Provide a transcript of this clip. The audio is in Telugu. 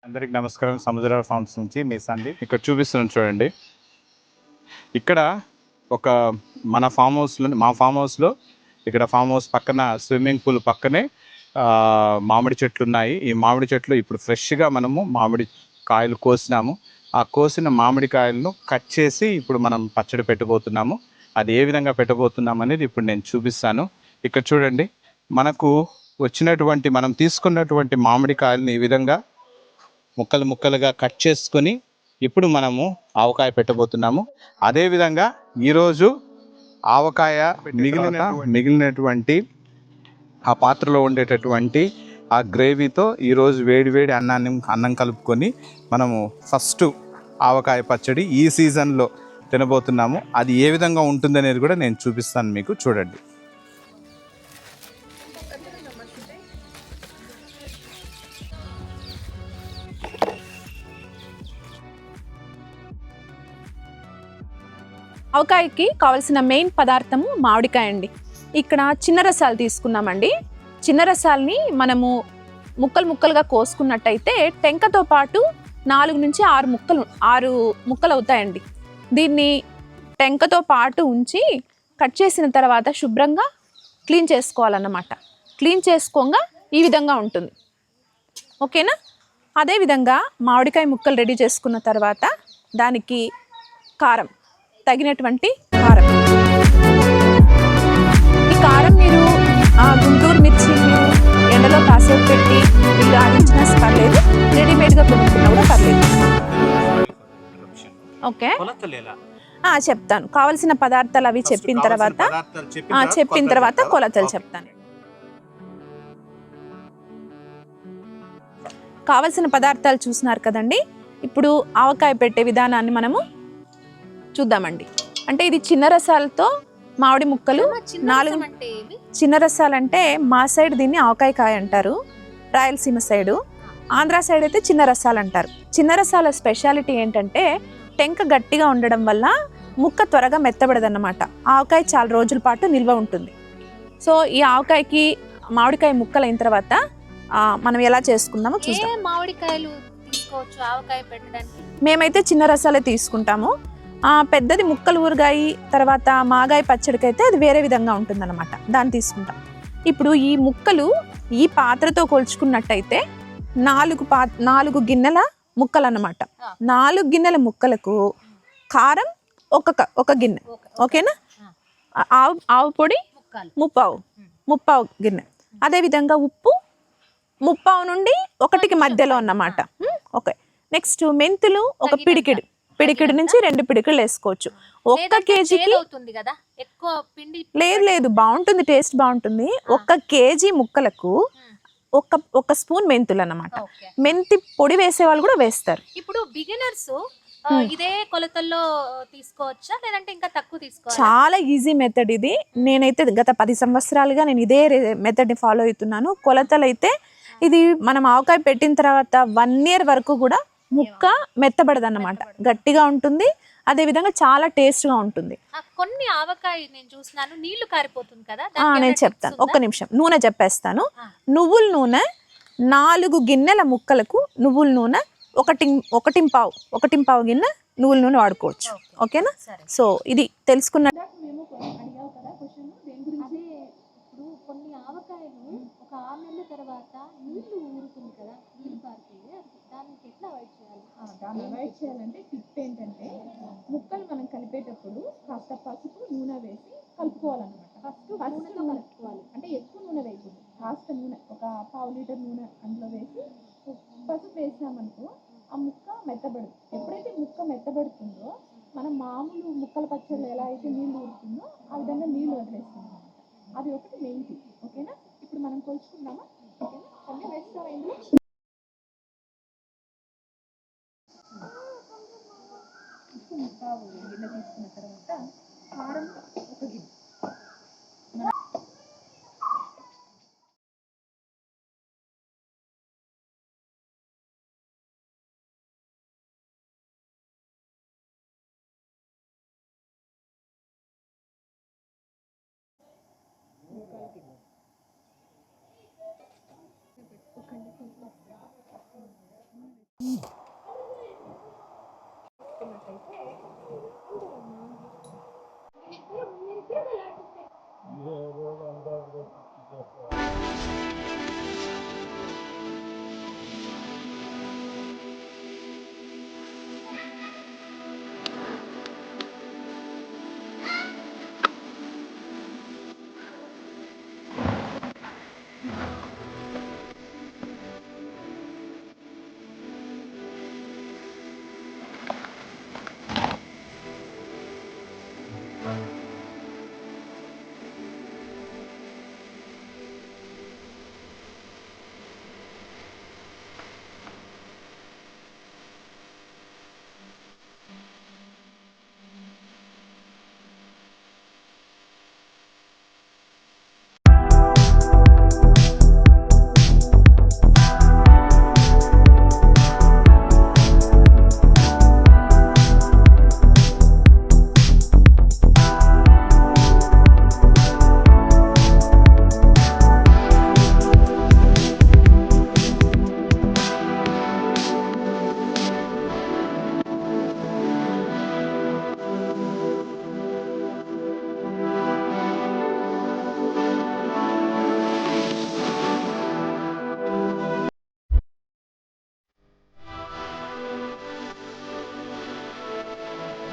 అందరికి నమస్కారం. సముద్ర ఫార్మ్స్ నుంచి మీ సందీప్. ఇక్కడ చూపిస్తున్నాను చూడండి. ఇక్కడ ఒక మా ఫామ్ హౌస్లో ఇక్కడ ఫామ్ హౌస్ పక్కన స్విమ్మింగ్ పూల్ పక్కనే మామిడి చెట్లు ఉన్నాయి. ఈ మామిడి చెట్లు ఇప్పుడు ఫ్రెష్గా మనము మామిడి కాయలు కోసినాము. ఆ కోసిన మామిడికాయలను కట్ చేసి ఇప్పుడు మనం పచ్చడి పెట్టబోతున్నాము. అది ఏ విధంగా పెట్టబోతున్నాం అనేది ఇప్పుడు నేను చూపిస్తాను. ఇక్కడ చూడండి, మనకు మనం తీసుకున్నటువంటి మామిడికాయలను ఈ విధంగా ముక్కలుగా కట్ చేసుకొని ఇప్పుడు మనము ఆవకాయ పెట్టబోతున్నాము. అదేవిధంగా ఈరోజు ఆవకాయ మిగిలినటువంటి ఆ పాత్రలో ఉండేటటువంటి ఆ గ్రేవీతో ఈరోజు వేడి అన్నం కలుపుకొని మనము ఫస్ట్ ఆవకాయ పచ్చడి ఈ సీజన్లో తినబోతున్నాము. అది ఏ విధంగా ఉంటుందనేది కూడా నేను చూపిస్తాను మీకు. చూడండి. ఆవకాయకి కావాల్సిన మెయిన్ పదార్థము మామిడికాయ అండి. ఇక్కడ చిన్న రసాలు తీసుకున్నామండి. చిన్న రసాలని మనము ముక్కలుగా కోసుకున్నట్టయితే టెంకతో పాటు 4 నుంచి 6 ముక్కలు అవుతాయండి. దీన్ని టెంకతో పాటు ఉంచి కట్ చేసిన తర్వాత శుభ్రంగా క్లీన్ చేసుకోవాలన్నమాట. క్లీన్ చేసుకోగా ఈ విధంగా ఉంటుంది. ఓకేనా? అదేవిధంగా మామిడికాయ ముక్కలు రెడీ చేసుకున్న తర్వాత దానికి కారం, తగినటువంటి కారం. ఈ కారం మీరు గుంటూరు మిర్చి ఎండలో కాసేపు పెట్టి మీరు ఆడించినా పర్లేదు, రెడీమేడ్గా కొనుక్కున్నా కూడా పర్లేదు. ఓకే, చెప్తాను. కావలసిన పదార్థాలు అవి చెప్పిన తర్వాత కొలతలు చెప్తాను. కావలసిన పదార్థాలు చూస్తున్నారు కదండి. ఇప్పుడు ఆవకాయ పెట్టే విధానాన్ని మనము చూద్దామండి. అంటే ఇది చిన్న రసాలతో మామిడి ముక్కలు 4. చిన్న రసాలంటే మా సైడ్ దీన్ని ఆవకాయ కాయ అంటారు, రాయలసీమ సైడు. ఆంధ్ర సైడ్ అయితే చిన్న రసాలు అంటారు. చిన్న రసాల స్పెషాలిటీ ఏంటంటే టెంక గట్టిగా ఉండడం వల్ల ముక్క త్వరగా మెత్తబడదన్నమాట. ఆవకాయ చాలా రోజుల పాటు నిల్వ ఉంటుంది. సో ఈ ఆవకాయకి మామిడికాయ ముక్కలు అయిన తర్వాత మనం ఎలా చేసుకుందామో చూద్దాం. మామిడికాయలు తీసుకోవచ్చు ఆవకాయ పెట్టడానికి? మేమైతే చిన్న రసాలే తీసుకుంటాము. పెద్దది ముక్కలు ఊరగాయి తర్వాత మాగాయ పచ్చడికి అయితే అది వేరే విధంగా ఉంటుందన్నమాట, దాన్ని తీసుకుంటాం. ఇప్పుడు ఈ ముక్కలు ఈ పాత్రతో కొలుచుకున్నట్టయితే 4 గిన్నెల ముక్కలు అన్నమాట. 4 గిన్నెల ముక్కలకు కారం ఒక గిన్నె. ఓకేనా? ఆవు పొడి ముప్పావు గిన్నె. అదేవిధంగా ఉప్పు 1/2 నుండి 1కి మధ్యలో అన్నమాట. ఓకే. నెక్స్ట్ మెంతులు ఒక పిడికిడి నుంచి 2 పిడికిళ్ళు వేసుకోవచ్చు. 1 కేజీకి లేదు బాగుంటుంది, టేస్ట్ బాగుంటుంది. 1 కేజీ ముక్కలకు ఒక స్పూన్ మెంతులు అన్నమాట. మెంతి పొడి వేసే వాళ్ళు కూడా వేస్తారు. ఇప్పుడు బిగినర్స్ ఇదే కొలతల్లో తీసుకోవచ్చా లేదంటే ఇంకా తక్కువ తీసుకోవాలా? చాలా ఈజీ మెథడ్ ఇది. నేనైతే గత 10 సంవత్సరాలుగా నేను ఇదే మెథడ్ ని ఫాలో అవుతున్నాను. కొలతలు అయితే ఇది మనం ఆవకాయ పెట్టిన తర్వాత 1 ఇయర్ వరకు కూడా ముక్క మెత్తబడదు అన్నమాట, గట్టిగా ఉంటుంది. అదే విధంగా చాలా టేస్ట్ గా ఉంటుంది. కొన్ని ఆవకాయ నేను చూస్తున్నాను నీళ్లు కారిపోతుంది కదా, నేను చెప్తాను. ఒక్క నిమిషం, నూనె చెప్పేస్తాను. నువ్వుల నూనె 4 గిన్నెల ముక్కలకు నువ్వుల నూనె 1.5 గిన్నె నువ్వుల నూనె వాడుకోవచ్చు. ఓకేనా? సో ఇది తెలుసుకున్న కొన్ని ఆవకాయలు ఒక 6 నెలల తర్వాత నీళ్లు ఊరుతుంది కదా, నీళ్లు కారిపోయి దానికి ఎట్లా అవాయిడ్ చేయాలి? దాన్ని అవాయిడ్ చేయాలంటే టిప్ ఏంటంటే ముక్కలు మనం కలిపేటప్పుడు కాస్త పసుపు నూనె వేసి కలుపుకోవాలన్నమాట. ఫస్ట్ నూనెతో కలుపుకోవాలి. అంటే ఎక్కువ నూనె వేయకూడదు, కాస్త నూనె ఒక 1/2 లీటర్ నూనె అందులో వేసి పసుపు వేసినామనుకో ఆ ముక్క మెత్తబడుతుంది. ఎప్పుడైతే ముక్క మెత్తబడుతుందో మనం మామూలు మామూలు ముక్కల పచ్చళ్ళు ఎలా అయితే నీళ్ళు ఊరుతుందో ఆ విధంగా నీళ్ళు వదిలేస్తాం అనమాట. అది ఒకటి మెయిన్ థింగ్. ఓకేనా? ఇప్పుడు మనం కొలుచుకుందామా? ఓకేనా? కొన్ని వేస్తావా ఇందులో? ఉప్పు ముప్పావు గిన్నె తీసుకున్న తర్వాత కారం ఒక గిన్నె.